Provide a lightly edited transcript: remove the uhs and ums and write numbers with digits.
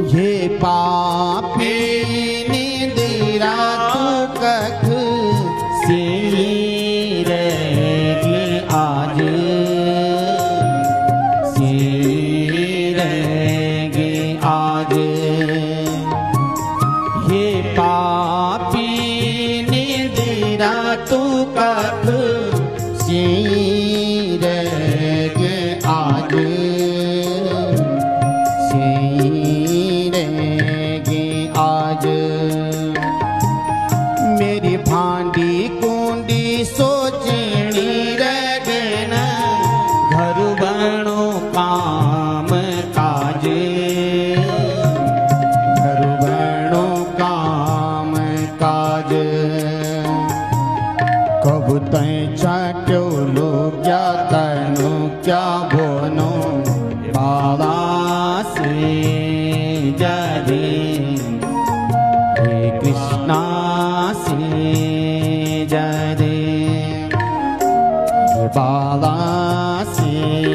ये पापी निंदिरा तू कख से रहेगी आज, से रहेगी आज। ये पापी निंदिरा तू कख से रहेगी आज, आज। मेरी भांडी कुंडी सोचनी रह गए न, घर बनो काम काज, घर बनो काम काज। कब तय चाट्यो लो क्या तनु क्या बोनो, बाबा से जरे कृष्णा से जरे, बाला से